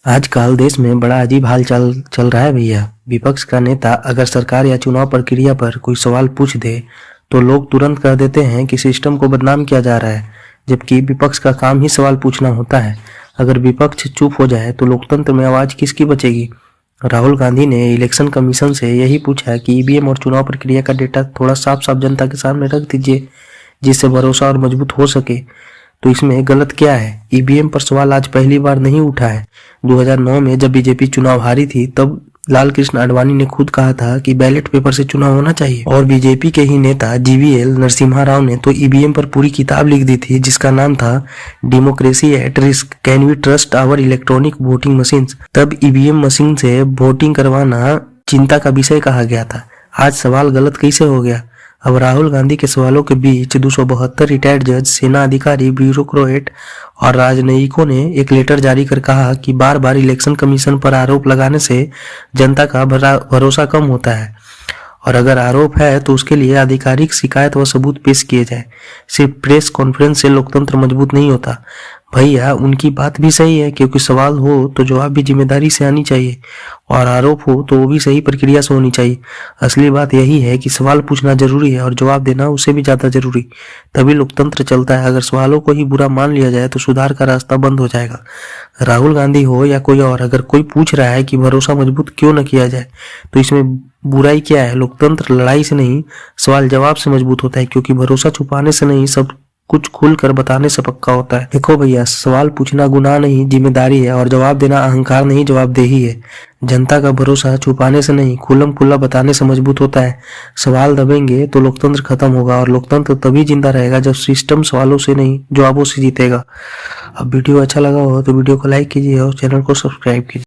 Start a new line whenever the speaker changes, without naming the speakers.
आजकल देश में बड़ा अजीब हाल चल चल रहा है भैया। विपक्ष का नेता अगर सरकार या चुनाव प्रक्रिया पर कोई सवाल पूछ दे तो लोग तुरंत कह देते हैं कि सिस्टम को बदनाम किया जा रहा है, जबकि विपक्ष का काम ही सवाल पूछना होता है। अगर विपक्ष चुप हो जाए तो लोकतंत्र में आवाज किसकी बचेगी। राहुल गांधी ने इलेक्शन कमीशन से यही पूछा कि ईवीएम और चुनाव प्रक्रिया का डेटा थोड़ा साफ साफ जनता के सामने रख दीजिए, जिससे भरोसा और मजबूत हो सके। तो इसमें गलत क्या है। ईवीएम पर सवाल आज पहली बार नहीं उठा है। 2009 में जब बीजेपी चुनाव हारी थी तब लाल कृष्ण आडवाणी ने खुद कहा था कि बैलेट पेपर से चुनाव होना चाहिए, और बीजेपी के ही नेता जीवीएल नरसिम्हा राव ने तो ईवीएम पर पूरी किताब लिख दी थी जिसका नाम था democracy at risk, can we trust our electronic voting machine. तब ईवीएम मशीन से वोटिंग करवाना चिंता का विषय कहा गया था। आज सवाल गलत कैसे हो गया। अब राहुल गांधी के सवालों के बीच 272 रिटायर्ड जज, सेना अधिकारी, ब्यूरोक्रेट और राजनयिकों ने एक लेटर जारी कर कहा कि बार बार इलेक्शन कमीशन पर आरोप लगाने से जनता का भरोसा कम होता है, और अगर आरोप है तो उसके लिए आधिकारिक शिकायत व सबूत पेश किए जाए। सिर्फ प्रेस कॉन्फ्रेंस से लोकतंत्र मजबूत नहीं होता। भैया उनकी बात भी सही है, क्योंकि सवाल हो तो जवाब भी जिम्मेदारी से आनी चाहिए, और आरोप हो तो वो भी सही प्रक्रिया से होनी चाहिए। असली बात यही है कि सवाल पूछना जरूरी है और जवाब देना उससे भी ज्यादा जरूरी। तभी लोकतंत्र चलता है। अगर सवालों को ही बुरा मान लिया जाए तो सुधार का रास्ता बंद हो जाएगा। राहुल गांधी हो या कोई और, अगर कोई पूछ रहा है कि भरोसा मजबूत क्यों न किया जाए तो इसमें बुराई क्या है। लोकतंत्र लड़ाई से नहीं, सवाल जवाब से मजबूत होता है, क्योंकि भरोसा छुपाने से नहीं, सब कुछ खुल कर बताने से पक्का होता है। देखो भैया, सवाल पूछना गुनाह नहीं, जिम्मेदारी है, और जवाब देना अहंकार नहीं, जवाबदेही है। जनता का भरोसा छुपाने से नहीं, खुल्लम खुल्ला बताने से मजबूत होता है। सवाल दबेंगे तो लोकतंत्र खत्म होगा, और लोकतंत्र तभी जिंदा रहेगा जब सिस्टम सवालों से नहीं जवाबों से जीतेगा। अब वीडियो अच्छा लगा हो तो वीडियो को लाइक कीजिए और चैनल को सब्सक्राइब कीजिए।